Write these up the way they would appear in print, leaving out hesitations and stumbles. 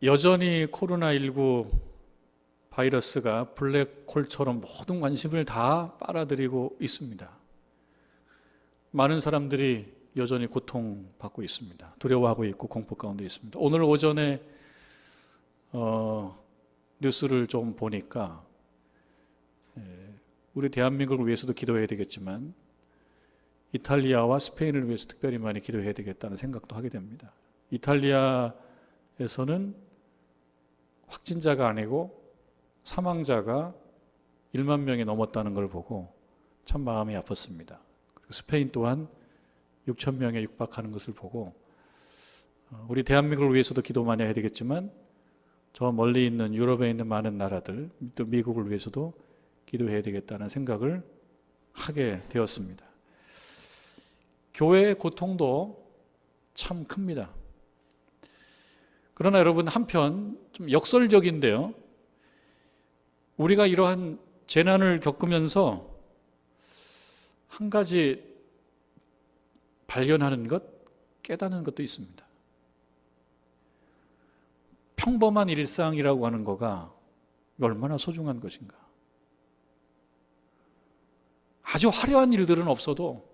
여전히 코로나19 바이러스가 블랙홀처럼 모든 관심을 다 빨아들이고 있습니다. 많은 사람들이 여전히 고통받고 있습니다. 두려워하고 있고 공포 가운데 있습니다. 오늘 오전에 뉴스를 좀 보니까 우리 대한민국을 위해서도 기도해야 되겠지만 이탈리아와 스페인을 위해서 특별히 많이 기도해야 되겠다는 생각도 하게 됩니다. 이탈리아에서는 확진자가 아니고 사망자가 1만 명이 넘었다는 걸 보고 참 마음이 아팠습니다. 그리고 스페인 또한 6천 명에 육박하는 것을 보고 우리 대한민국을 위해서도 기도 많이 해야 되겠지만 저 멀리 있는 유럽에 있는 많은 나라들, 또 미국을 위해서도 기도해야 되겠다는 생각을 하게 되었습니다. 교회의 고통도 참 큽니다. 그러나 여러분, 한편 좀 역설적인데요, 우리가 이러한 재난을 겪으면서 한 가지 발견하는 것, 깨닫는 것도 있습니다. 평범한 일상이라고 하는 거가 얼마나 소중한 것인가. 아주 화려한 일들은 없어도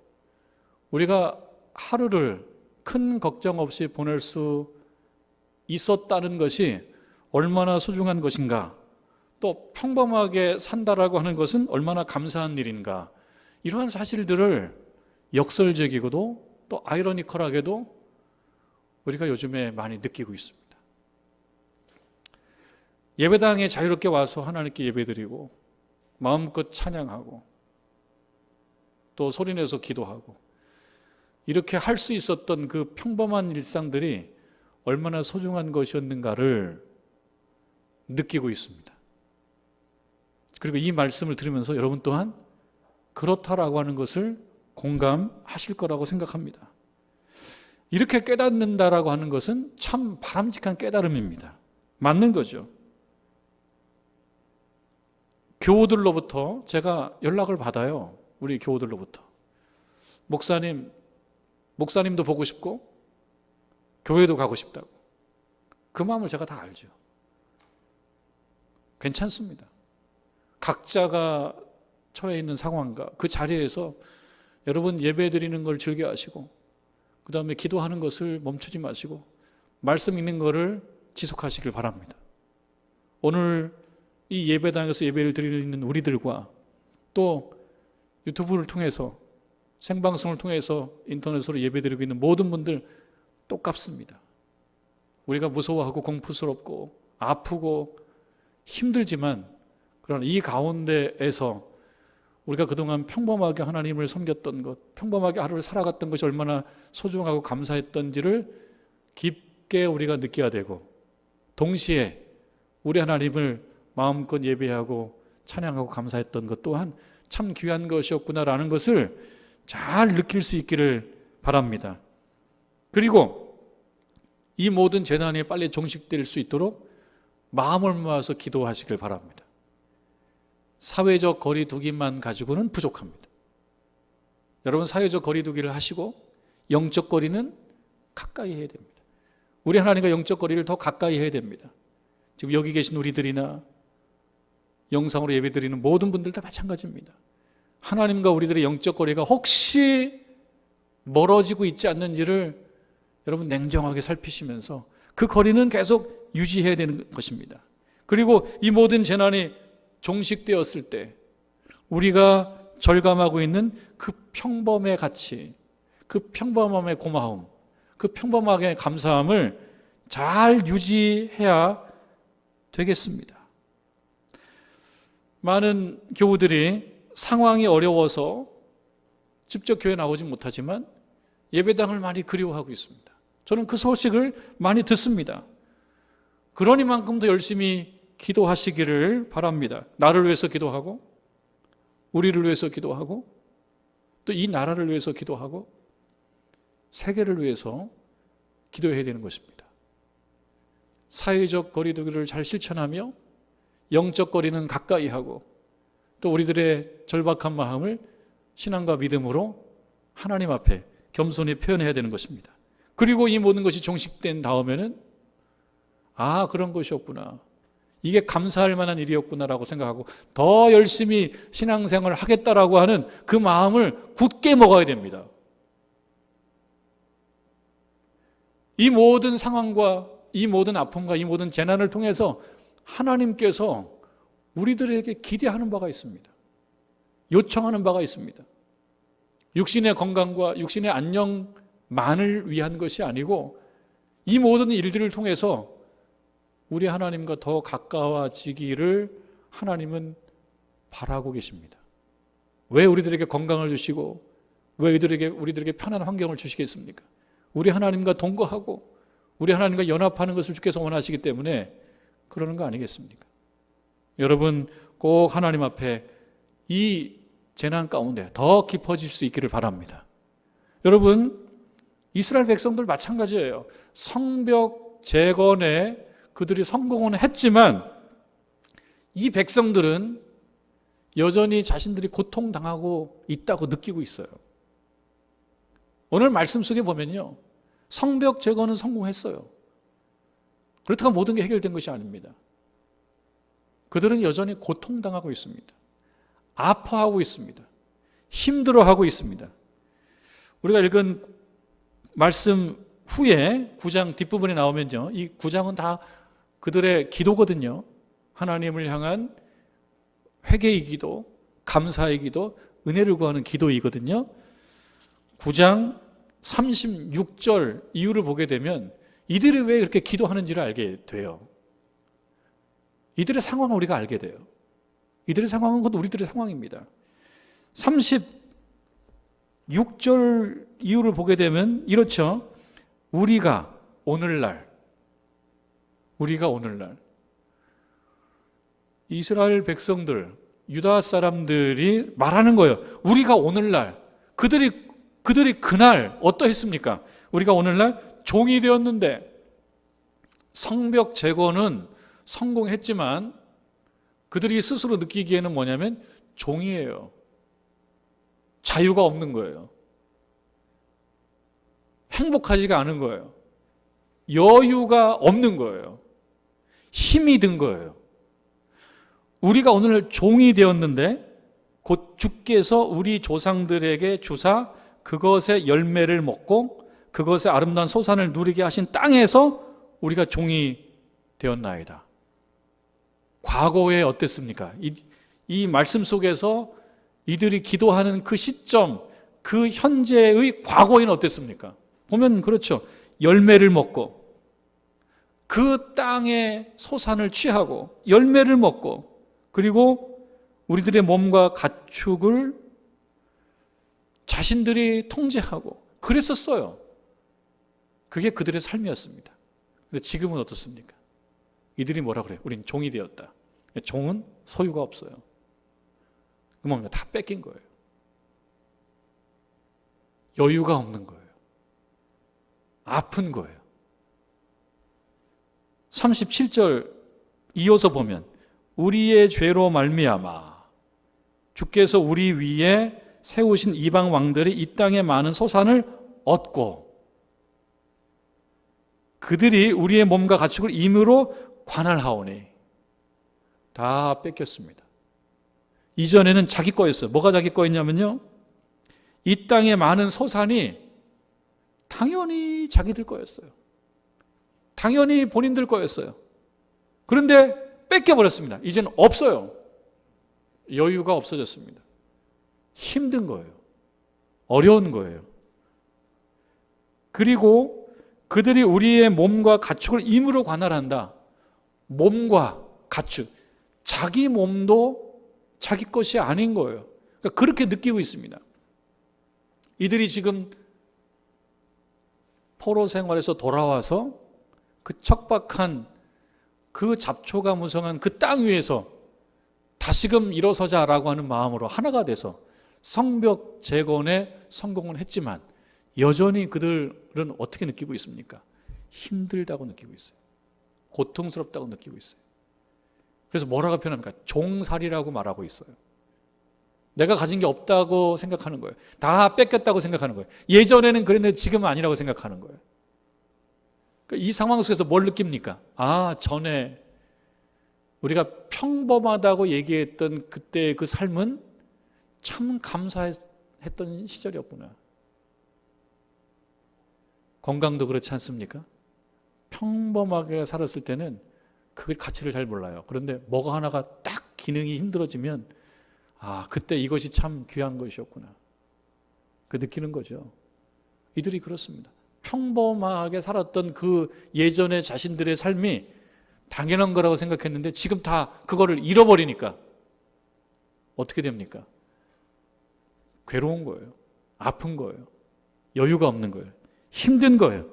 우리가 하루를 큰 걱정 없이 보낼 수 있었다는 것이 얼마나 소중한 것인가, 또 평범하게 산다라고 하는 것은 얼마나 감사한 일인가, 이러한 사실들을 역설적이고도 또 아이러니컬하게도 우리가 요즘에 많이 느끼고 있습니다. 예배당에 자유롭게 와서 하나님께 예배드리고 마음껏 찬양하고 또 소리내서 기도하고 이렇게 할 수 있었던 그 평범한 일상들이 얼마나 소중한 것이었는가를 느끼고 있습니다. 그리고 이 말씀을 들으면서 여러분 또한 그렇다라고 하는 것을 공감하실 거라고 생각합니다. 이렇게 깨닫는다라고 하는 것은 참 바람직한 깨달음입니다. 맞는 거죠. 교우들로부터 제가 연락을 받아요. 우리 교우들로부터. 목사님도 보고 싶고 교회도 가고 싶다고. 그 마음을 제가 다 알죠. 괜찮습니다. 각자가 처해 있는 상황과 그 자리에서 여러분 예배 드리는 걸 즐겨 하시고 그 다음에 기도하는 것을 멈추지 마시고 말씀 읽는 것을 지속하시길 바랍니다. 오늘 이 예배당에서 예배를 드리는 우리들과 또 유튜브를 통해서 생방송을 통해서 인터넷으로 예배드리고 있는 모든 분들 똑같습니다. 우리가 무서워하고 공포스럽고 아프고 힘들지만 그러나 이 가운데에서 우리가 그동안 평범하게 하나님을 섬겼던 것, 평범하게 하루를 살아갔던 것이 얼마나 소중하고 감사했던지를 깊게 우리가 느껴야 되고 동시에 우리 하나님을 마음껏 예배하고 찬양하고 감사했던 것 또한 참 귀한 것이었구나라는 것을 잘 느낄 수 있기를 바랍니다. 그리고 이 모든 재난이 빨리 종식될 수 있도록 마음을 모아서 기도하시길 바랍니다. 사회적 거리두기만 가지고는 부족합니다. 여러분, 사회적 거리두기를 하시고 영적 거리는 가까이 해야 됩니다. 우리 하나님과 영적 거리를 더 가까이 해야 됩니다. 지금 여기 계신 우리들이나 영상으로 예배드리는 모든 분들 다 마찬가지입니다. 하나님과 우리들의 영적 거리가 혹시 멀어지고 있지 않는지를 여러분 냉정하게 살피시면서 그 거리는 계속 유지해야 되는 것입니다. 그리고 이 모든 재난이 종식되었을 때 우리가 절감하고 있는 그 평범의 가치, 그 평범함의 고마움, 그 평범하게 감사함을 잘 유지해야 되겠습니다. 많은 교우들이 상황이 어려워서 직접 교회 나오지 못하지만 예배당을 많이 그리워하고 있습니다. 저는 그 소식을 많이 듣습니다. 그러니만큼 더 열심히 기도하시기를 바랍니다. 나를 위해서 기도하고 우리를 위해서 기도하고 또 이 나라를 위해서 기도하고 세계를 위해서 기도해야 되는 것입니다. 사회적 거리두기를 잘 실천하며 영적 거리는 가까이 하고 또 우리들의 절박한 마음을 신앙과 믿음으로 하나님 앞에 겸손히 표현해야 되는 것입니다. 그리고 이 모든 것이 종식된 다음에는 아, 그런 것이었구나. 이게 감사할 만한 일이었구나라고 생각하고 더 열심히 신앙생활을 하겠다라고 하는 그 마음을 굳게 먹어야 됩니다. 이 모든 상황과 이 모든 아픔과 이 모든 재난을 통해서 하나님께서 우리들에게 기대하는 바가 있습니다. 요청하는 바가 있습니다. 육신의 건강과 육신의 안녕만을 위한 것이 아니고 이 모든 일들을 통해서 우리 하나님과 더 가까워지기를 하나님은 바라고 계십니다. 왜 우리들에게 건강을 주시고 왜 우리들에게 편한 환경을 주시겠습니까? 우리 하나님과 동거하고 우리 하나님과 연합하는 것을 주께서 원하시기 때문에 그러는 거 아니겠습니까? 여러분 꼭 하나님 앞에 이 재난 가운데 더 깊어질 수 있기를 바랍니다. 여러분 이스라엘 백성들 마찬가지예요. 성벽 재건에 그들이 성공은 했지만 이 백성들은 여전히 자신들이 고통당하고 있다고 느끼고 있어요. 오늘 말씀 속에 보면요, 성벽 재건은 성공했어요. 그렇다고 모든 게 해결된 것이 아닙니다. 그들은 여전히 고통당하고 있습니다. 아파하고 있습니다. 힘들어하고 있습니다. 우리가 읽은 말씀 후에 9장 뒷부분에 나오면요, 이 9장은 다 그들의 기도거든요. 하나님을 향한 회개의 기도, 감사의 기도, 은혜를 구하는 기도이거든요. 9장 36절 이유를 보게 되면 이들이 왜 이렇게 기도하는지를 알게 돼요. 이들의 상황을 우리가 알게 돼요. 이들의 상황은 곧 우리들의 상황입니다. 36절 이유를 보게 되면 이렇죠. 우리가 오늘날 이스라엘 백성들, 유다 사람들이 말하는 거예요. 우리가 오늘날 그들이 그날 어떠했습니까? 우리가 오늘날 종이 되었는데 성벽 재건은 성공했지만 그들이 스스로 느끼기에는 뭐냐면 종이에요. 자유가 없는 거예요. 행복하지가 않은 거예요. 여유가 없는 거예요. 힘이 든 거예요. 우리가 오늘 종이 되었는데 곧 주께서 우리 조상들에게 주사 그것의 열매를 먹고 그것의 아름다운 소산을 누리게 하신 땅에서 우리가 종이 되었나이다. 과거에 어땠습니까? 이 말씀 속에서 이들이 기도하는 그 시점, 그 현재의 과거에는 어땠습니까? 보면 그렇죠. 열매를 먹고 그 땅의 소산을 취하고 열매를 먹고 그리고 우리들의 몸과 가축을 자신들이 통제하고 그랬었어요. 그게 그들의 삶이었습니다. 근데 지금은 어떻습니까? 이들이 뭐라 그래요? 우린 종이 되었다. 종은 소유가 없어요. 그 뭡니까? 다 뺏긴 거예요. 여유가 없는 거예요. 아픈 거예요. 37절 이어서 보면 우리의 죄로 말미암아 주께서 우리 위에 세우신 이방 왕들이 이 땅에 많은 소산을 얻고 그들이 우리의 몸과 가축을 임으로 관할하오니 다 뺏겼습니다. 이전에는 자기 거였어요. 뭐가 자기 거였냐면요, 이 땅에 많은 소산이 당연히 자기들 거였어요. 당연히 본인들 거였어요. 그런데 뺏겨버렸습니다. 이제는 없어요. 여유가 없어졌습니다. 힘든 거예요. 어려운 거예요. 그리고 그들이 우리의 몸과 가축을 임으로 관할한다. 몸과 가축, 자기 몸도 자기 것이 아닌 거예요. 그러니까 그렇게 느끼고 있습니다. 이들이 지금 포로 생활에서 돌아와서 그 척박한 그 잡초가 무성한 그 땅 위에서 다시금 일어서자라고 하는 마음으로 하나가 돼서 성벽 재건에 성공은 했지만 여전히 그들은 어떻게 느끼고 있습니까? 힘들다고 느끼고 있어요. 고통스럽다고 느끼고 있어요. 그래서 뭐라고 표현합니까? 종살이라고 말하고 있어요. 내가 가진 게 없다고 생각하는 거예요. 다 뺏겼다고 생각하는 거예요. 예전에는 그랬는데 지금은 아니라고 생각하는 거예요. 이 상황 속에서 뭘 느낍니까? 전에 우리가 평범하다고 얘기했던 그때의 그 삶은 참 감사했던 시절이었구나. 건강도 그렇지 않습니까? 평범하게 살았을 때는 그 가치를 잘 몰라요. 그런데 뭐가 하나가 딱 기능이 힘들어지면 그때 이것이 참 귀한 것이었구나. 그 느끼는 거죠. 이들이 그렇습니다. 평범하게 살았던 그 예전의 자신들의 삶이 당연한 거라고 생각했는데 지금 다 그거를 잃어버리니까 어떻게 됩니까? 괴로운 거예요. 아픈 거예요. 여유가 없는 거예요. 힘든 거예요.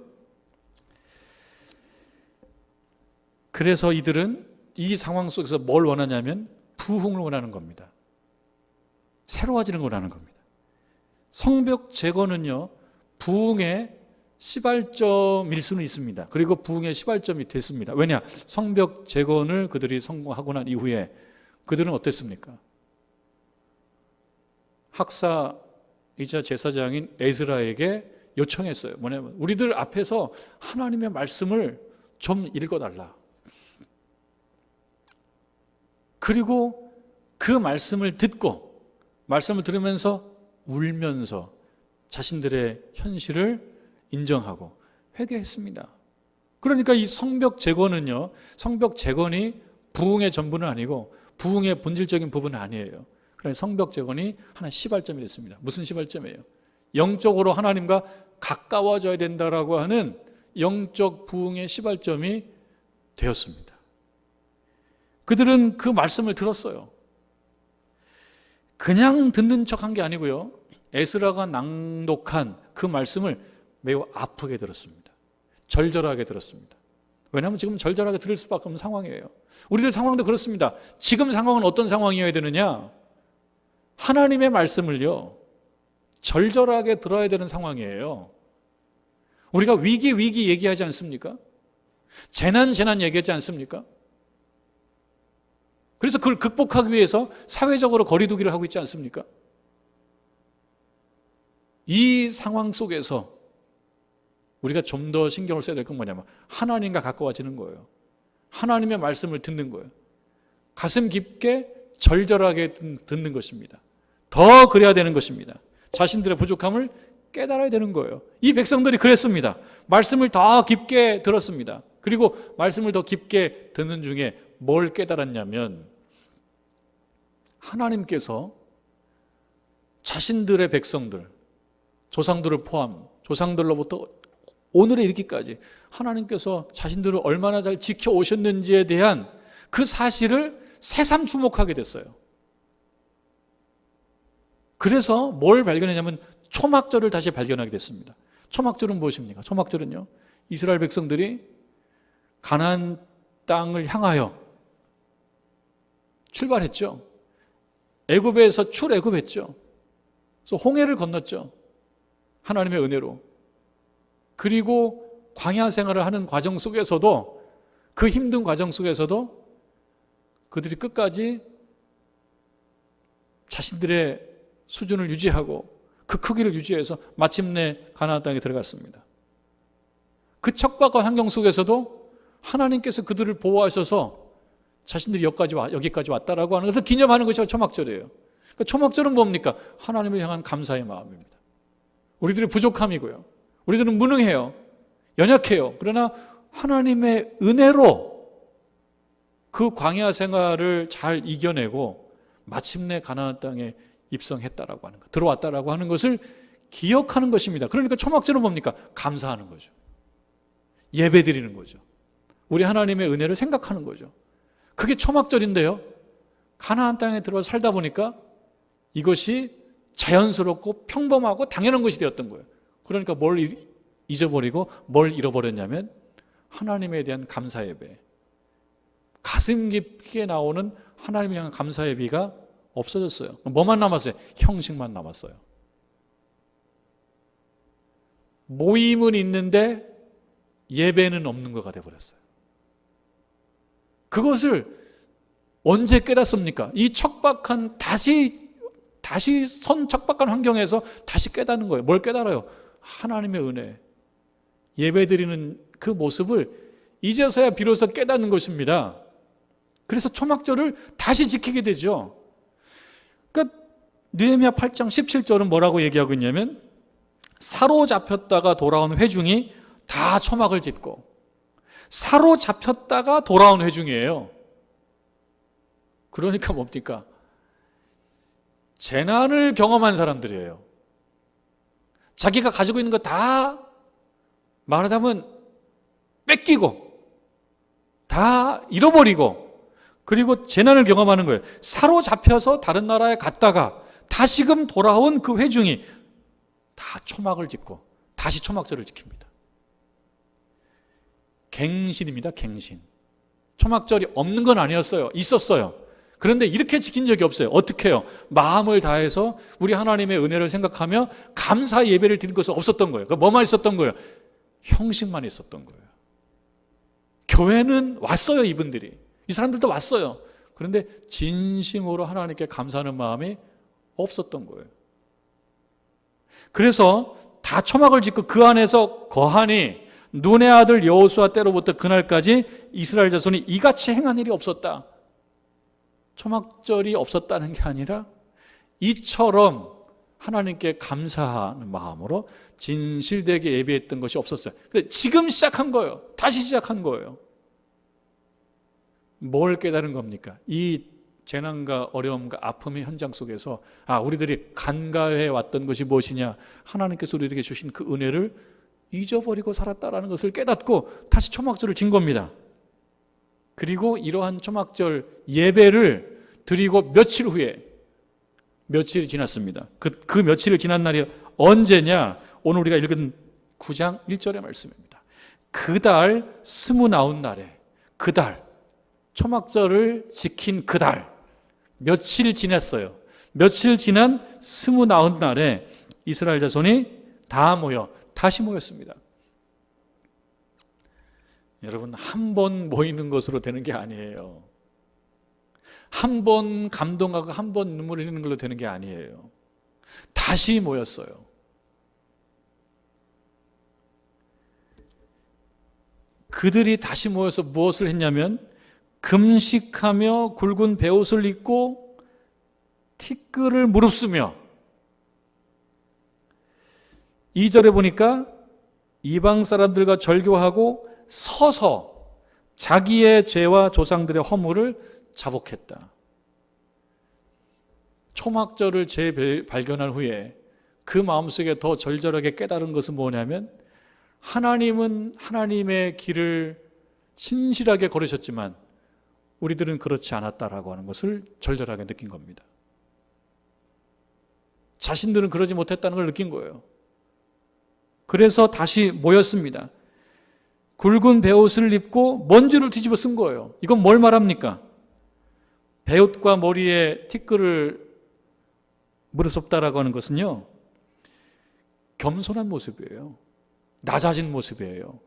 그래서 이들은 이 상황 속에서 뭘 원하냐면 부흥을 원하는 겁니다. 새로워지는 걸 원하는 겁니다. 성벽 재건은요, 부흥의 시발점일 수는 있습니다. 그리고 부흥의 시발점이 됐습니다. 왜냐? 성벽 재건을 그들이 성공하고 난 이후에 그들은 어땠습니까? 학사이자 제사장인 에스라에게 요청했어요. 뭐냐면 우리들 앞에서 하나님의 말씀을 좀 읽어달라. 그리고 그 말씀을 듣고 말씀을 들으면서 울면서 자신들의 현실을 인정하고 회개했습니다. 그러니까 이 성벽 재건은요, 성벽 재건이 부흥의 전부는 아니고 부흥의 본질적인 부분은 아니에요. 그래서 성벽 재건이 하나 시발점이 됐습니다. 무슨 시발점이에요? 영적으로 하나님과 가까워져야 된다라고 하는 영적 부흥의 시발점이 되었습니다. 그들은 그 말씀을 들었어요. 그냥 듣는 척한 게 아니고요, 에스라가 낭독한 그 말씀을 매우 아프게 들었습니다. 절절하게 들었습니다. 왜냐하면 지금 절절하게 들을 수밖에 없는 상황이에요. 우리들 상황도 그렇습니다. 지금 상황은 어떤 상황이어야 되느냐? 하나님의 말씀을요, 절절하게 들어야 되는 상황이에요. 우리가 위기 얘기하지 않습니까? 재난 얘기하지 않습니까? 그래서 그걸 극복하기 위해서 사회적으로 거리두기를 하고 있지 않습니까? 이 상황 속에서 우리가 좀 더 신경을 써야 될 건 뭐냐면 하나님과 가까워지는 거예요. 하나님의 말씀을 듣는 거예요. 가슴 깊게 절절하게 듣는 것입니다. 더 그래야 되는 것입니다. 자신들의 부족함을 깨달아야 되는 거예요. 이 백성들이 그랬습니다. 말씀을 더 깊게 들었습니다. 그리고 말씀을 더 깊게 듣는 중에 뭘 깨달았냐면 하나님께서 자신들의 백성들, 조상들을 포함, 조상들로부터 오늘에 이르기까지 하나님께서 자신들을 얼마나 잘 지켜오셨는지에 대한 그 사실을 새삼 주목하게 됐어요. 그래서 뭘 발견했냐면 초막절을 다시 발견하게 됐습니다. 초막절은 무엇입니까? 초막절은요, 이스라엘 백성들이 가나안 땅을 향하여 출발했죠. 애굽에서 출애굽했죠. 그래서 홍해를 건넜죠. 하나님의 은혜로. 그리고 광야 생활을 하는 과정 속에서도, 그 힘든 과정 속에서도 그들이 끝까지 자신들의 수준을 유지하고 그 크기를 유지해서 마침내 가나안 땅에 들어갔습니다. 그 척박한 환경 속에서도 하나님께서 그들을 보호하셔서 자신들이 여기까지 왔다라고 하는 것을 기념하는 것이 초막절이에요. 그러니까 초막절은 뭡니까? 하나님을 향한 감사의 마음입니다. 우리들이 부족함이고요, 우리들은 무능해요, 연약해요. 그러나 하나님의 은혜로 그 광야 생활을 잘 이겨내고 마침내 가나안 땅에 입성했다라고 하는 것, 들어왔다라고 하는 것을 기억하는 것입니다. 그러니까 초막절은 뭡니까? 감사하는 거죠. 예배드리는 거죠. 우리 하나님의 은혜를 생각하는 거죠. 그게 초막절인데요, 가나안 땅에 들어와 살다 보니까 이것이 자연스럽고 평범하고 당연한 것이 되었던 거예요. 그러니까 뭘 잊어버리고 뭘 잃어버렸냐면 하나님에 대한 감사 예배, 가슴 깊게 나오는 하나님에 대한 감사 예배가 없어졌어요. 뭐만 남았어요? 형식만 남았어요. 모임은 있는데 예배는 없는 거가 되어버렸어요. 그것을 언제 깨닫습니까? 이 척박한 다시 척박한 환경에서 다시 깨닫는 거예요. 뭘 깨달아요? 하나님의 은혜. 예배드리는 그 모습을 이제서야 비로소 깨닫는 것입니다. 그래서 초막절을 다시 지키게 되죠. 그러니까 느헤미야 8장 17절은 뭐라고 얘기하고 있냐면 사로잡혔다가 돌아온 회중이 다 초막을 짓고, 사로잡혔다가 돌아온 회중이에요. 그러니까 뭡니까? 재난을 경험한 사람들이에요. 자기가 가지고 있는 거 다 말하자면 뺏기고 다 잃어버리고, 그리고 재난을 경험하는 거예요. 사로잡혀서 다른 나라에 갔다가 다시금 돌아온 그 회중이 다 초막을 짓고 다시 초막절을 지킵니다. 갱신입니다. 갱신. 초막절이 없는 건 아니었어요. 있었어요. 그런데 이렇게 지킨 적이 없어요. 어떻게 해요? 마음을 다해서 우리 하나님의 은혜를 생각하며 감사 예배를 드린 것은 없었던 거예요. 뭐만 있었던 거예요? 형식만 있었던 거예요. 교회는 왔어요. 이분들이, 이 사람들도 왔어요. 그런데 진심으로 하나님께 감사하는 마음이 없었던 거예요. 그래서 다 초막을 짓고 그 안에서 거하니 눈의 아들 여호수아 때로부터 그날까지 이스라엘 자손이 이같이 행한 일이 없었다. 초막절이 없었다는 게 아니라 이처럼 하나님께 감사하는 마음으로 진실되게 예배했던 것이 없었어요. 지금 시작한 거예요. 다시 시작한 거예요. 뭘 깨달은 겁니까? 이 재난과 어려움과 아픔의 현장 속에서 우리들이 간과해 왔던 것이 무엇이냐? 하나님께서 우리에게 주신 그 은혜를 잊어버리고 살았다라는 것을 깨닫고 다시 초막절을 진 겁니다. 그리고 이러한 초막절 예배를 드리고 며칠 후에, 며칠이 지났습니다. 그 며칠이 지난 날이 언제냐? 오늘 우리가 읽은 9장 1절의 말씀입니다. 그달 29날에, 그달 초막절을 지킨 그달 며칠 지났어요. 며칠 지난 29날에 이스라엘 자손이 다 모여 다시 모였습니다. 여러분, 한 번 모이는 것으로 되는 게 아니에요. 한 번 감동하고 한 번 눈물 흘리는 걸로 되는 게 아니에요. 다시 모였어요. 그들이 다시 모여서 무엇을 했냐면 금식하며 굵은 베옷을 입고 티끌을 무릅쓰며, 2절에 보니까 이방 사람들과 절교하고 서서 자기의 죄와 조상들의 허물을 자복했다. 초막절을 재발견한 후에 그 마음속에 더 절절하게 깨달은 것은 뭐냐면, 하나님은 하나님의 길을 신실하게 걸으셨지만 우리들은 그렇지 않았다라고 하는 것을 절절하게 느낀 겁니다. 자신들은 그러지 못했다는 걸 느낀 거예요. 그래서 다시 모였습니다. 굵은 베옷을 입고 먼지를 뒤집어 쓴 거예요. 이건 뭘 말합니까? 베옷과 머리에 티끌을 무릅쓰다라고 하는 것은요, 겸손한 모습이에요. 낮아진 모습이에요.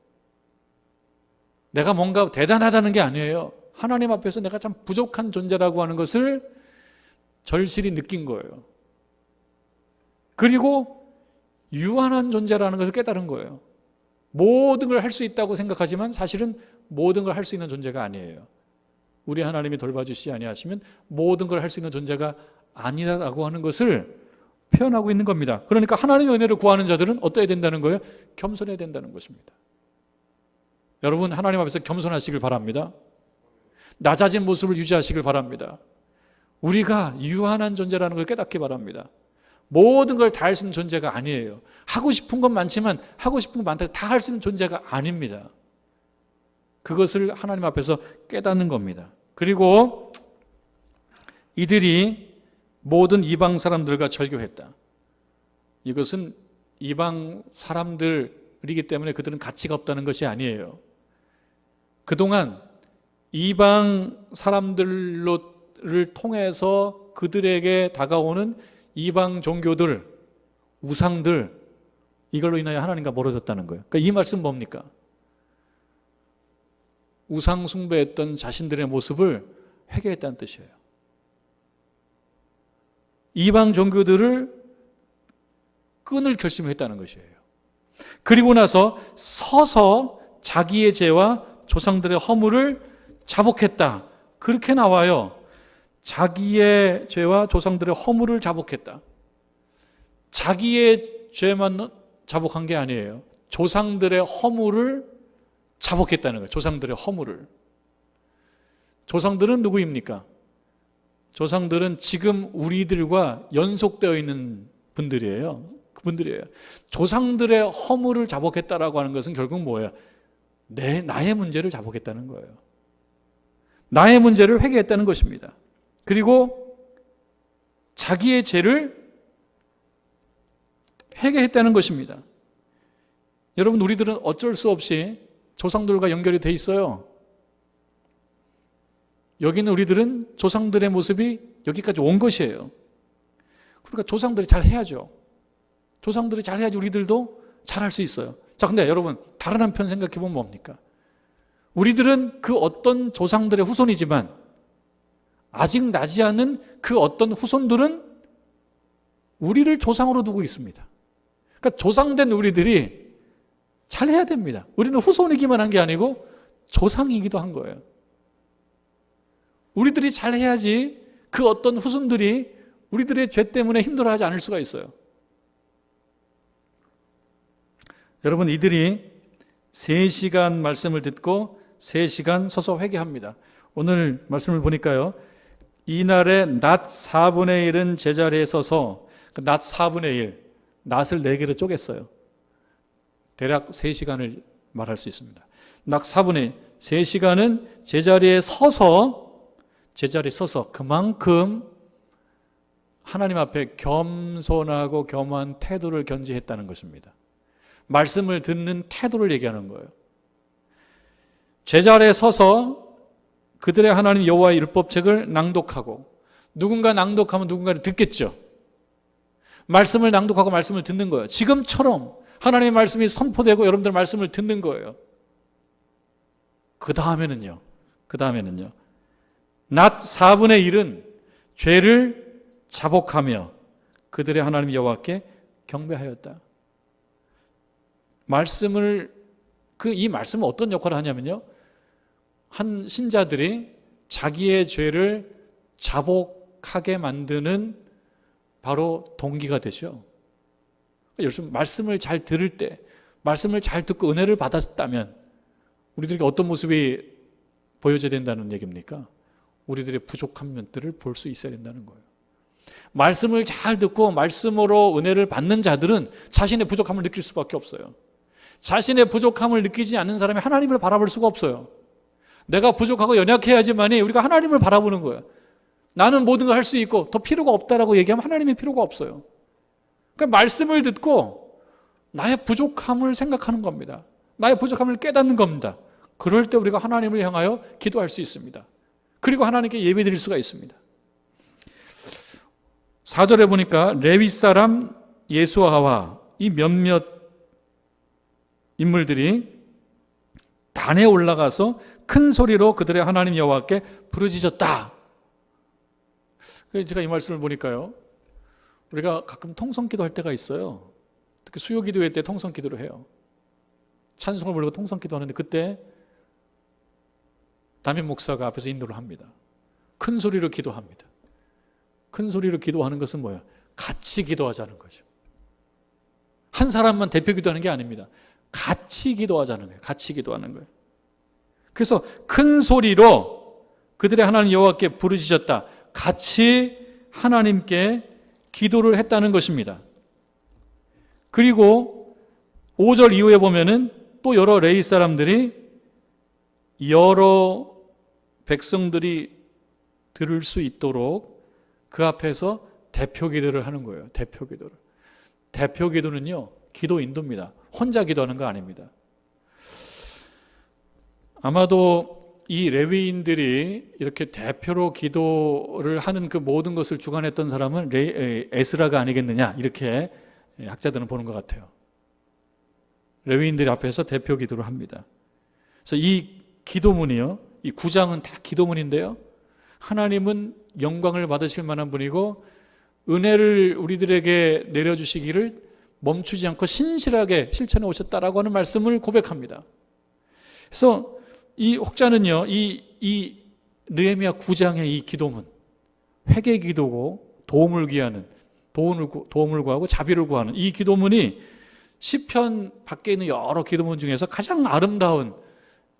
내가 뭔가 대단하다는 게 아니에요. 하나님 앞에서 내가 참 부족한 존재라고 하는 것을 절실히 느낀 거예요. 그리고 유한한 존재라는 것을 깨달은 거예요. 모든 걸 할 수 있다고 생각하지만 사실은 모든 걸 할 수 있는 존재가 아니에요. 우리 하나님이 돌봐주시지 아니하시면 모든 걸 할 수 있는 존재가 아니라고 하는 것을 표현하고 있는 겁니다. 그러니까 하나님의 은혜를 구하는 자들은 어떠해야 된다는 거예요? 겸손해야 된다는 것입니다. 여러분, 하나님 앞에서 겸손하시길 바랍니다. 낮아진 모습을 유지하시길 바랍니다. 우리가 유한한 존재라는 걸 깨닫기 바랍니다. 모든 걸 다 할 수 있는 존재가 아니에요. 하고 싶은 건 많지만 하고 싶은 건 많다고 다 할 수 있는 존재가 아닙니다. 그것을 하나님 앞에서 깨닫는 겁니다. 그리고 이들이 모든 이방 사람들과 절교했다. 이것은 이방 사람들이기 때문에 그들은 가치가 없다는 것이 아니에요. 그동안 이방 사람들을 통해서 그들에게 다가오는 이방 종교들, 우상들, 이걸로 인하여 하나님과 멀어졌다는 거예요. 그러니까 이 말씀 뭡니까? 우상 숭배했던 자신들의 모습을 회개했다는 뜻이에요. 이방 종교들을 끊을 결심을 했다는 것이에요. 그리고 나서 서서 자기의 죄와 조상들의 허물을 자복했다. 그렇게 나와요. 자기의 죄와 조상들의 허물을 자복했다. 자기의 죄만 자복한 게 아니에요. 조상들의 허물을 자복했다는 거예요. 조상들의 허물을. 조상들은 누구입니까? 조상들은 지금 우리들과 연속되어 있는 분들이에요. 그분들이에요. 조상들의 허물을 자복했다라고 하는 것은 결국 뭐예요? 나의 문제를 자복했다는 거예요. 나의 문제를 회개했다는 것입니다. 그리고 자기의 죄를 회개했다는 것입니다. 여러분, 우리들은 어쩔 수 없이 조상들과 연결이 돼 있어요. 여기 있는 우리들은 조상들의 모습이 여기까지 온 것이에요. 그러니까 조상들이 잘 해야죠. 조상들이 잘 해야지 우리들도 잘할 수 있어요. 자, 근데 여러분, 다른 한편 생각해 보면 뭡니까? 우리들은 그 어떤 조상들의 후손이지만 아직 나지 않은 그 어떤 후손들은 우리를 조상으로 두고 있습니다. 그러니까 조상된 우리들이 잘해야 됩니다. 우리는 후손이기만 한 게 아니고 조상이기도 한 거예요. 우리들이 잘해야지 그 어떤 후손들이 우리들의 죄 때문에 힘들어하지 않을 수가 있어요. 여러분, 이들이 3시간 말씀을 듣고 3시간 서서 회개합니다. 오늘 말씀을 보니까요, 이날에 낮 4분의 1은 제자리에 서서, 낮 4분의 1, 낮을 4개로 쪼갰어요. 대략 3시간을 말할 수 있습니다. 낮 4분의 1, 3시간은 제자리에 서서 그만큼 하나님 앞에 겸손하고 겸한 태도를 견지했다는 것입니다. 말씀을 듣는 태도를 얘기하는 거예요. 제자리에 서서 그들의 하나님 여호와의 율법책을 낭독하고, 누군가 낭독하면 누군가를 듣겠죠. 말씀을 낭독하고 말씀을 듣는 거예요. 지금처럼 하나님의 말씀이 선포되고 여러분들 말씀을 듣는 거예요. 그 다음에는요. 낮 4분의 1은 죄를 자복하며 그들의 하나님 여호와께 경배하였다. 이 말씀은 어떤 역할을 하냐면요, 한 신자들이 자기의 죄를 자복하게 만드는 바로 동기가 되죠. 요즘 말씀을 잘 들을 때, 말씀을 잘 듣고 은혜를 받았다면 우리들에게 어떤 모습이 보여져야 된다는 얘기입니까? 우리들의 부족한 면들을 볼 수 있어야 된다는 거예요. 말씀을 잘 듣고 말씀으로 은혜를 받는 자들은 자신의 부족함을 느낄 수밖에 없어요. 자신의 부족함을 느끼지 않는 사람이 하나님을 바라볼 수가 없어요. 내가 부족하고 연약해야지만이 우리가 하나님을 바라보는 거예요. 나는 모든 걸 할 수 있고 더 필요가 없다라고 얘기하면 하나님의 필요가 없어요. 그러니까 말씀을 듣고 나의 부족함을 생각하는 겁니다. 나의 부족함을 깨닫는 겁니다. 그럴 때 우리가 하나님을 향하여 기도할 수 있습니다. 그리고 하나님께 예배드릴 수가 있습니다. 4절에 보니까 레위 사람 예수아와 이 몇몇 인물들이 단에 올라가서 큰 소리로 그들의 하나님 여호와께 부르짖었다. 제가 이 말씀을 보니까요, 우리가 가끔 통성기도 할 때가 있어요. 특히 수요기도회 때 통성기도를 해요. 찬송을 부르고 통성기도 하는데 그때 담임 목사가 앞에서 인도를 합니다. 큰 소리로 기도합니다. 큰 소리로 기도하는 것은 뭐예요? 같이 기도하자는 거죠. 한 사람만 대표 기도하는 게 아닙니다. 같이 기도하자는 거예요. 같이 기도하는 거예요. 그래서 큰 소리로 그들의 하나님 여호와께 부르짖었다. 같이 하나님께 기도를 했다는 것입니다. 그리고 5절 이후에 보면은 또 여러 레위 사람들이, 여러 백성들이 들을 수 있도록 그 앞에서 대표 기도를 하는 거예요. 대표 기도를. 대표 기도는요, 기도 인도입니다. 혼자 기도하는 거 아닙니다. 아마도 이 레위인들이 이렇게 대표로 기도를 하는 그 모든 것을 주관했던 사람은 에스라가 아니겠느냐, 이렇게 학자들은 보는 것 같아요. 레위인들이 앞에서 대표 기도를 합니다. 그래서 이 기도문이요, 이 9장은 다 기도문인데요, 하나님은 영광을 받으실 만한 분이고 은혜를 우리들에게 내려주시기를 멈추지 않고 신실하게 실천해 오셨다라고 하는 말씀을 고백합니다. 그래서 이 혹자는요, 이 느헤미야 9장의 이 기도문, 회개 기도고 도움을 구하고 자비를 구하는 이 기도문이 시편 밖에 있는 여러 기도문 중에서 가장 아름다운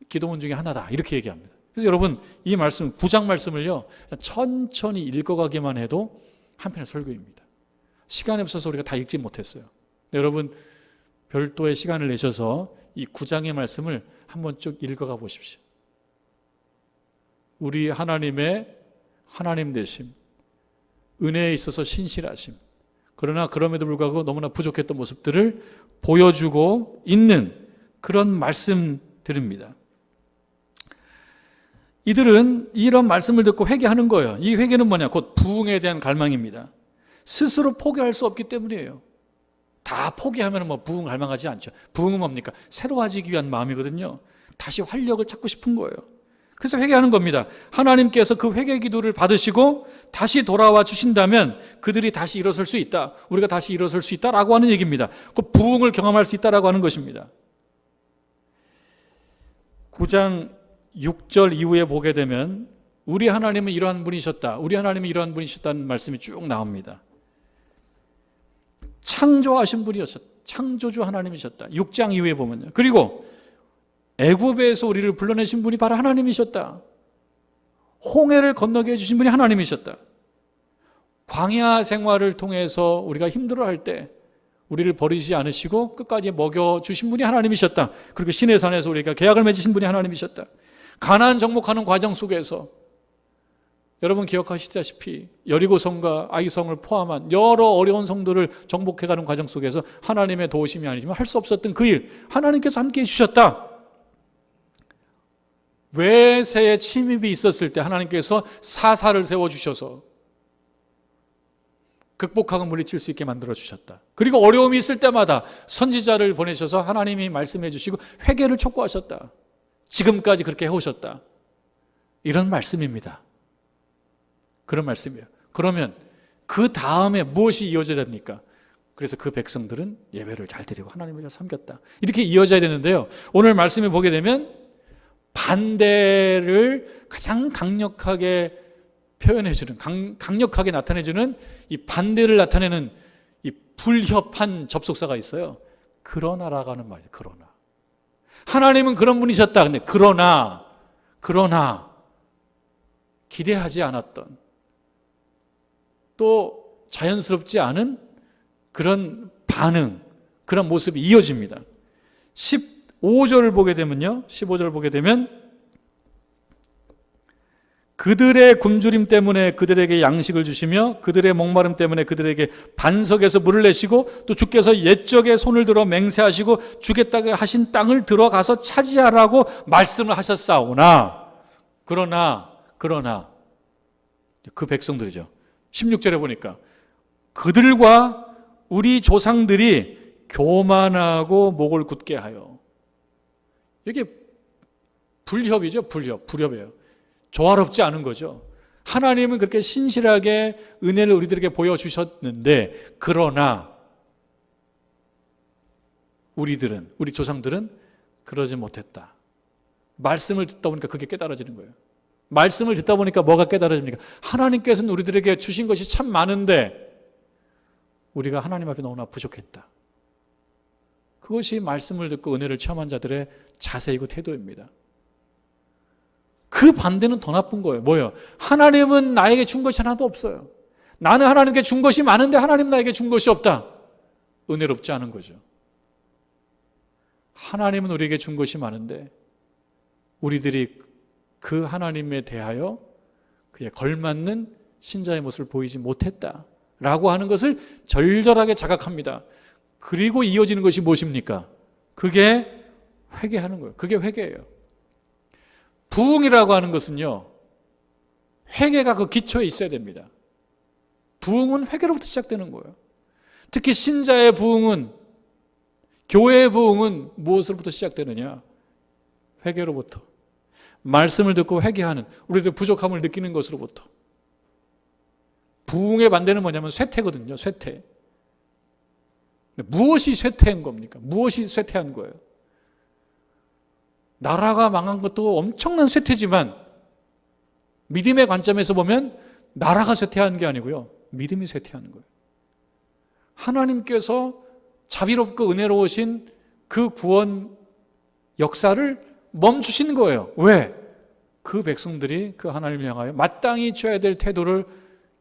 기도문 중에 하나다, 이렇게 얘기합니다. 그래서 여러분, 이 말씀 9장 말씀을요 천천히 읽어가기만 해도 한편의 설교입니다. 시간이 없어서 우리가 다 읽지 못했어요. 여러분, 별도의 시간을 내셔서 이 9장의 말씀을 한번 쭉 읽어가 보십시오. 우리 하나님의 하나님 되심, 은혜에 있어서 신실하심, 그러나 그럼에도 불구하고 너무나 부족했던 모습들을 보여주고 있는 그런 말씀들입니다. 이들은 이런 말씀을 듣고 회개하는 거예요. 이 회개는 뭐냐? 곧 부흥에 대한 갈망입니다. 스스로 포기할 수 없기 때문이에요. 다 포기하면 부흥 갈망하지 않죠. 부흥은 뭡니까? 새로워지기 위한 마음이거든요. 다시 활력을 찾고 싶은 거예요. 그래서 회개하는 겁니다. 하나님께서 그 회개 기도를 받으시고 다시 돌아와 주신다면 그들이 다시 일어설 수 있다, 우리가 다시 일어설 수 있다라고 하는 얘기입니다. 그 부흥을 경험할 수 있다라고 하는 것입니다. 9장 6절 이후에 보게 되면 우리 하나님은 이러한 분이셨다, 우리 하나님은 이러한 분이셨다는 말씀이 쭉 나옵니다. 창조하신 분이었었다, 창조주 하나님이셨다. 6장 이후에 보면요. 그리고 애굽에서 우리를 불러내신 분이 바로 하나님이셨다. 홍해를 건너게 해주신 분이 하나님이셨다. 광야 생활을 통해서 우리가 힘들어할 때 우리를 버리지 않으시고 끝까지 먹여주신 분이 하나님이셨다. 그리고 시내 산에서 우리가 계약을 맺으신 분이 하나님이셨다. 가나안 정복하는 과정 속에서 여러분 기억하시다시피 여리고성과 아이성을 포함한 여러 어려운 성들을 정복해가는 과정 속에서 하나님의 도우심이 아니지만 할 수 없었던 그 일, 하나님께서 함께해 주셨다. 외세의 침입이 있었을 때 하나님께서 사사를 세워주셔서 극복하고 물리칠 수 있게 만들어주셨다. 그리고 어려움이 있을 때마다 선지자를 보내셔서 하나님이 말씀해 주시고 회개를 촉구하셨다. 지금까지 그렇게 해오셨다. 이런 말씀입니다. 그런 말씀이에요. 그러면 그 다음에 무엇이 이어져야 됩니까? 그래서 그 백성들은 예배를 잘 드리고 하나님을 잘 섬겼다. 이렇게 이어져야 되는데요. 오늘 말씀을 보게 되면 반대를 가장 강력하게 표현해주는, 강력하게 나타내주는 이 반대를 나타내는 이 불협한 접속사가 있어요. 그러나라고 하는 말이에요. 그러나. 하나님은 그런 분이셨다. 근데 그러나 기대하지 않았던, 또 자연스럽지 않은 그런 반응, 그런 모습이 이어집니다. 15절을 보게 되면요. 15절을 보게 되면 그들의 굶주림 때문에 그들에게 양식을 주시며 그들의 목마름 때문에 그들에게 반석에서 물을 내시고 또 주께서 옛적에 손을 들어 맹세하시고 주겠다고 하신 땅을 들어가서 차지하라고 말씀을 하셨사오나 그러나 그 백성들이죠. 16절에 보니까 그들과 우리 조상들이 교만하고 목을 굳게 하여, 이게 불협이죠. 불협이에요. 조화롭지 않은 거죠. 하나님은 그렇게 신실하게 은혜를 우리들에게 보여주셨는데 그러나 우리 조상들은 그러지 못했다. 말씀을 듣다 보니까 그게 깨달아지는 거예요. 말씀을 듣다 보니까 뭐가 깨달아집니까? 하나님께서는 우리들에게 주신 것이 참 많은데 우리가 하나님 앞에 너무나 부족했다. 그것이 말씀을 듣고 은혜를 체험한 자들의 자세이고 태도입니다. 그 반대는 더 나쁜 거예요. 뭐예요? 하나님은 나에게 준 것이 하나도 없어요. 나는 하나님께 준 것이 많은데 하나님 나에게 준 것이 없다. 은혜롭지 않은 거죠. 하나님은 우리에게 준 것이 많은데 우리들이 그 하나님에 대하여 그에 걸맞는 신자의 모습을 보이지 못했다라고 하는 것을 절절하게 자각합니다. 그리고 이어지는 것이 무엇입니까? 그게 회개하는 거예요. 그게 회개예요. 부흥이라고 하는 것은요, 회개가 그 기초에 있어야 됩니다. 부흥은 회개로부터 시작되는 거예요. 특히 신자의 부흥은, 교회의 부흥은 무엇으로부터 시작되느냐? 회개로부터. 말씀을 듣고 회개하는, 우리들 부족함을 느끼는 것으로부터. 부흥의 반대는 뭐냐면 쇠퇴거든요. 쇠퇴. 무엇이 쇠퇴한 겁니까? 무엇이 쇠퇴한 거예요? 나라가 망한 것도 엄청난 쇠퇴지만 믿음의 관점에서 보면 나라가 쇠퇴하는 게 아니고요, 믿음이 쇠퇴하는 거예요. 하나님께서 자비롭고 은혜로우신 그 구원 역사를 멈추신 거예요. 왜? 그 백성들이 그 하나님을 향하여 마땅히 취해야 될 태도를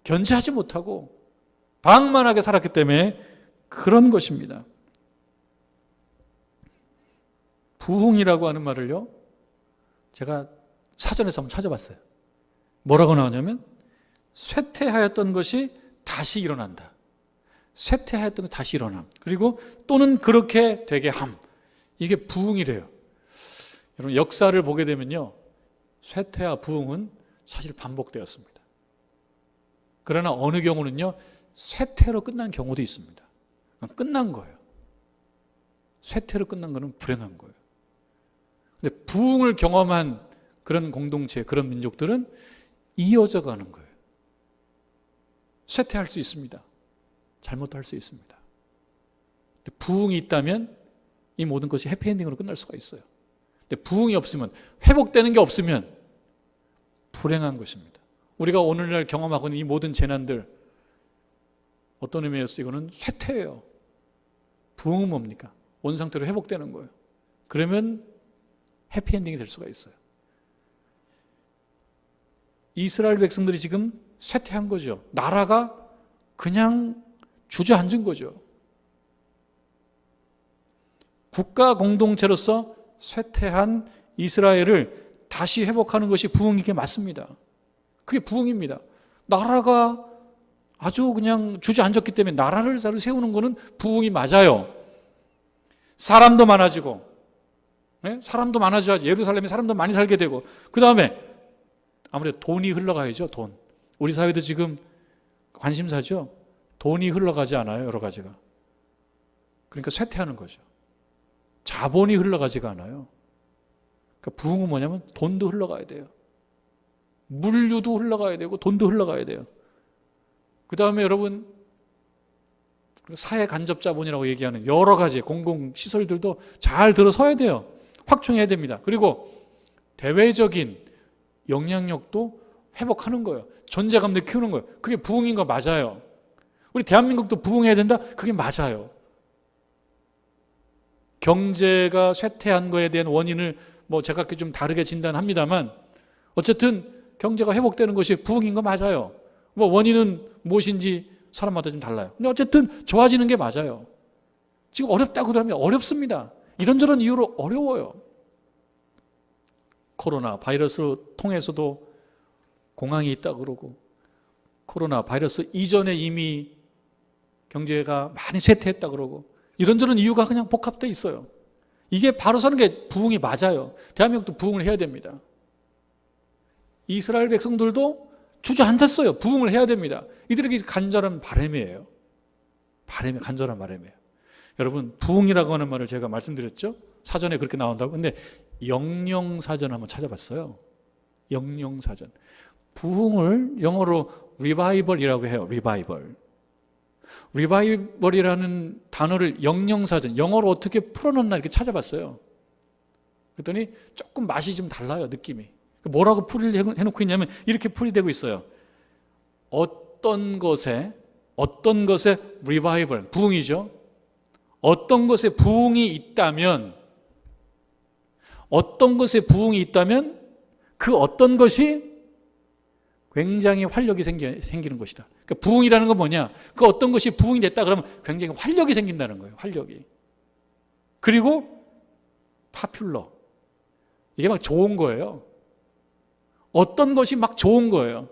견제하지 못하고 방만하게 살았기 때문에 그런 것입니다. 부흥이라고 하는 말을요, 제가 사전에서 한번 찾아봤어요. 뭐라고 나오냐면 쇠퇴하였던 것이 다시 일어난다. 쇠퇴하였던 것이 다시 일어남. 그리고 또는 그렇게 되게 함. 이게 부흥이래요. 여러분, 역사를 보게 되면요, 쇠퇴와 부흥은 사실 반복되었습니다. 그러나 어느 경우는요, 쇠퇴로 끝난 경우도 있습니다. 끝난 거예요. 쇠퇴로 끝난 거는 불행한 거예요. 근데 부흥을 경험한 그런 공동체, 그런 민족들은 이어져 가는 거예요. 쇠퇴할 수 있습니다. 잘못도 할 수 있습니다. 근데 부흥이 있다면 이 모든 것이 해피엔딩으로 끝날 수가 있어요. 근데 부흥이 없으면, 회복되는 게 없으면 불행한 것입니다. 우리가 오늘날 경험하고 있는 이 모든 재난들, 어떤 의미에서 이거는 쇠퇴예요. 부흥은 뭡니까? 원상태로 회복되는 거예요. 그러면 해피엔딩이 될 수가 있어요. 이스라엘 백성들이 지금 쇠퇴한 거죠. 나라가 그냥 주저앉은 거죠. 국가 공동체로서 쇠퇴한 이스라엘을 다시 회복하는 것이 부흥이게 맞습니다. 그게 부흥입니다. 나라가 아주 그냥 주저앉았기 때문에 나라를 세우는 것은 부흥이 맞아요. 사람도 많아지고, 사람도 많아져야지 예루살렘에 사람도 많이 살게 되고, 그 다음에 아무래도 돈이 흘러가야죠. 돈. 우리 사회도 지금 관심사죠. 돈이 흘러가지 않아요, 여러 가지가. 그러니까 쇠퇴하는 거죠. 자본이 흘러가지가 않아요. 그러니까 부흥은 뭐냐면 돈도 흘러가야 돼요. 물류도 흘러가야 되고 돈도 흘러가야 돼요. 그 다음에 여러분, 사회 간접 자본이라고 얘기하는 여러 가지 공공시설들도 잘 들어서야 돼요. 확충해야 됩니다. 그리고 대외적인 영향력도 회복하는 거예요. 존재감도 키우는 거예요. 그게 부흥인 거 맞아요. 우리 대한민국도 부흥해야 된다? 그게 맞아요. 경제가 쇠퇴한 거에 대한 원인을 제가 좀 다르게 진단합니다만, 어쨌든 경제가 회복되는 것이 부흥인 거 맞아요. 원인은 무엇인지 사람마다 좀 달라요. 근데 어쨌든 좋아지는 게 맞아요. 지금 어렵다고 그러면 어렵습니다. 이런저런 이유로 어려워요. 코로나 바이러스 통해서도 공황이 있다고 그러고, 코로나 바이러스 이전에 이미 경제가 많이 쇠퇴했다고 그러고, 이런저런 이유가 그냥 복합되어 있어요. 이게 바로 서는 게 부흥이 맞아요. 대한민국도 부흥을 해야 됩니다. 이스라엘 백성들도 주저앉았어요. 부흥을 해야 됩니다. 이들에게 간절한 바람이에요. 간절한 바람이에요. 여러분, 부흥이라고 하는 말을 제가 말씀드렸죠? 사전에 그렇게 나온다고. 근데 영영사전 한번 찾아봤어요. 영영사전. 부흥을 영어로 리바이벌이라고 해요. 리바이벌. 리바이벌이라는 단어를 영영사전, 영어로 어떻게 풀어놨나 이렇게 찾아봤어요. 그랬더니 조금 맛이 좀 달라요, 느낌이. 뭐라고 풀이를 해놓고 있냐면 이렇게 풀이되고 있어요. 어떤 것에 리바이벌, 부흥이죠. 어떤 것에 부흥이 있다면 그 어떤 것이 굉장히 활력이 생기는 것이다. 그러니까 부흥이라는 건 뭐냐? 그 어떤 것이 부흥이 됐다 그러면 굉장히 활력이 생긴다는 거예요. 활력이. 그리고 파퓰러. 이게 막 좋은 거예요. 어떤 것이 막 좋은 거예요.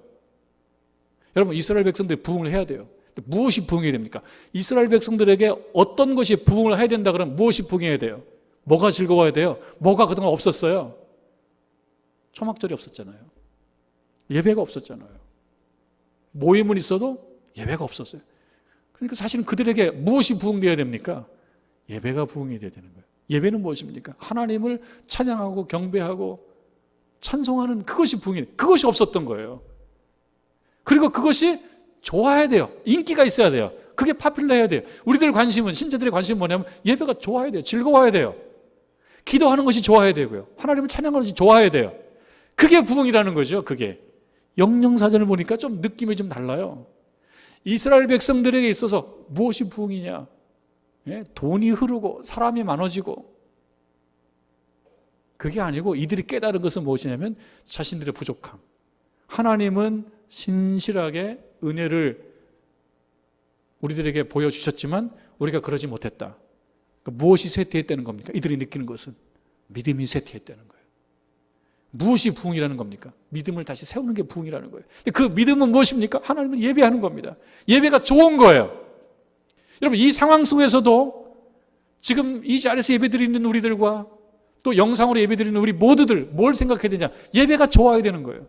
여러분, 이스라엘 백성들이 부흥을 해야 돼요. 무엇이 부흥이 됩니까? 이스라엘 백성들에게 어떤 것이 부흥을 해야 된다 그러면 무엇이 부흥해야 돼요? 뭐가 즐거워야 돼요? 뭐가 그동안 없었어요? 초막절이 없었잖아요. 예배가 없었잖아요. 모임은 있어도 예배가 없었어요. 그러니까 사실은 그들에게 무엇이 부흥되어야 됩니까? 예배가 부흥이 되어야 되는 거예요. 예배는 무엇입니까? 하나님을 찬양하고 경배하고 찬송하는 그것이 부흥이에요. 그것이 없었던 거예요. 그리고 그것이 좋아야 돼요. 인기가 있어야 돼요. 그게 파퓰러해야 돼요. 우리들 관심은, 신자들의 관심은 뭐냐면 예배가 좋아야 돼요. 즐거워야 돼요. 기도하는 것이 좋아야 되고요. 하나님을 찬양하는 것이 좋아야 돼요. 그게 부흥이라는 거죠. 그게. 영영사전을 보니까 좀 느낌이 좀 달라요. 이스라엘 백성들에게 있어서 무엇이 부흥이냐? 예? 돈이 흐르고 사람이 많아지고, 그게 아니고 이들이 깨달은 것은 무엇이냐면 자신들의 부족함. 하나님은 신실하게 은혜를 우리들에게 보여주셨지만 우리가 그러지 못했다. 그러니까 무엇이 쇠퇴했다는 겁니까? 이들이 느끼는 것은 믿음이 쇠퇴했다는 거예요. 무엇이 부흥이라는 겁니까? 믿음을 다시 세우는 게 부흥이라는 거예요. 그 믿음은 무엇입니까? 하나님을 예배하는 겁니다. 예배가 좋은 거예요. 여러분, 이 상황 속에서도 지금 이 자리에서 예배드리는 우리들과 또 영상으로 예배드리는 우리 모두들 뭘 생각해야 되냐? 예배가 좋아야 되는 거예요.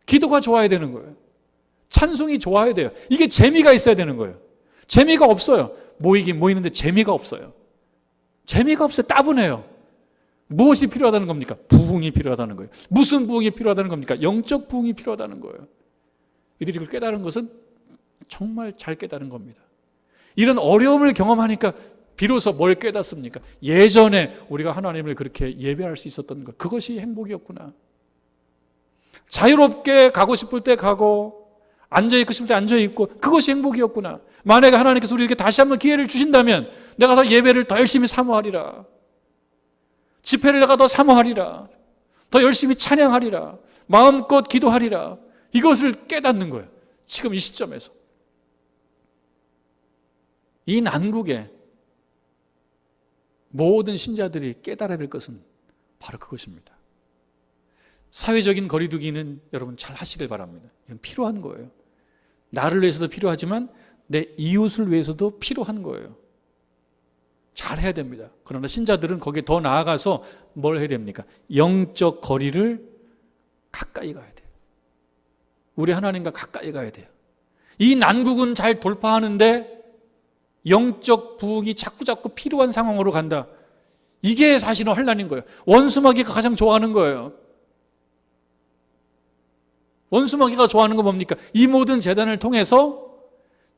기도가 좋아야 되는 거예요. 찬송이 좋아야 돼요. 이게 재미가 있어야 되는 거예요. 재미가 없어요. 모이긴 모이는데 재미가 없어요. 재미가 없어요. 따분해요. 무엇이 필요하다는 겁니까? 부흥이 필요하다는 거예요. 무슨 부흥이 필요하다는 겁니까? 영적 부흥이 필요하다는 거예요. 이들이 그걸 깨달은 것은 정말 잘 깨달은 겁니다. 이런 어려움을 경험하니까 비로소 뭘 깨닫습니까? 예전에 우리가 하나님을 그렇게 예배할 수 있었던 것, 그것이 행복이었구나. 자유롭게 가고 싶을 때 가고 앉아있고 싶을 때 앉아있고, 그것이 행복이었구나. 만약에 하나님께서 우리에게 다시 한번 기회를 주신다면 내가 더 예배를 더 열심히 사모하리라. 집회를 내가 더 사모하리라. 더 열심히 찬양하리라. 마음껏 기도하리라. 이것을 깨닫는 거예요. 지금 이 시점에서. 이 난국에 모든 신자들이 깨달아야 될 것은 바로 그것입니다. 사회적인 거리두기는 여러분 잘 하시길 바랍니다. 이건 필요한 거예요. 나를 위해서도 필요하지만 내 이웃을 위해서도 필요한 거예요. 잘 해야 됩니다. 그러나 신자들은 거기에 더 나아가서 뭘 해야 됩니까? 영적 거리를 가까이 가야 돼요. 우리 하나님과 가까이 가야 돼요. 이 난국은 잘 돌파하는데 영적 부흥이 자꾸자꾸 필요한 상황으로 간다. 이게 사실은 혼란인 거예요. 원수마귀가 가장 좋아하는 거예요. 원수마귀가 좋아하는 건 뭡니까? 이 모든 재단을 통해서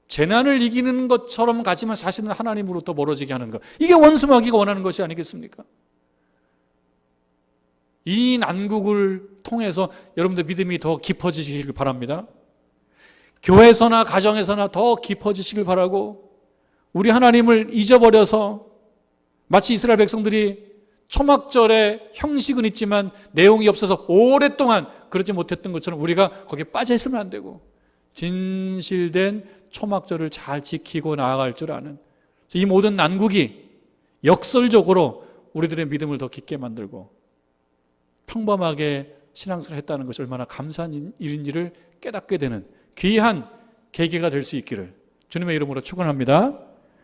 재난을 이기는 것처럼 가지만 사실은 하나님으로부터 멀어지게 하는 것. 이게 원수마귀가 원하는 것이 아니겠습니까? 이 난국을 통해서 여러분들 믿음이 더 깊어지시길 바랍니다. 교회에서나 가정에서나 더 깊어지시길 바라고, 우리 하나님을 잊어버려서 마치 이스라엘 백성들이 초막절에 형식은 있지만 내용이 없어서 오랫동안 그러지 못했던 것처럼 우리가 거기에 빠져 있으면 안 되고, 진실된 초막절을 잘 지키고 나아갈 줄 아는 이 모든 난국이 역설적으로 우리들의 믿음을 더 깊게 만들고 평범하게 신앙생활을 했다는 것이 얼마나 감사한 일인지를 깨닫게 되는 귀한 계기가 될 수 있기를 주님의 이름으로 축원합니다.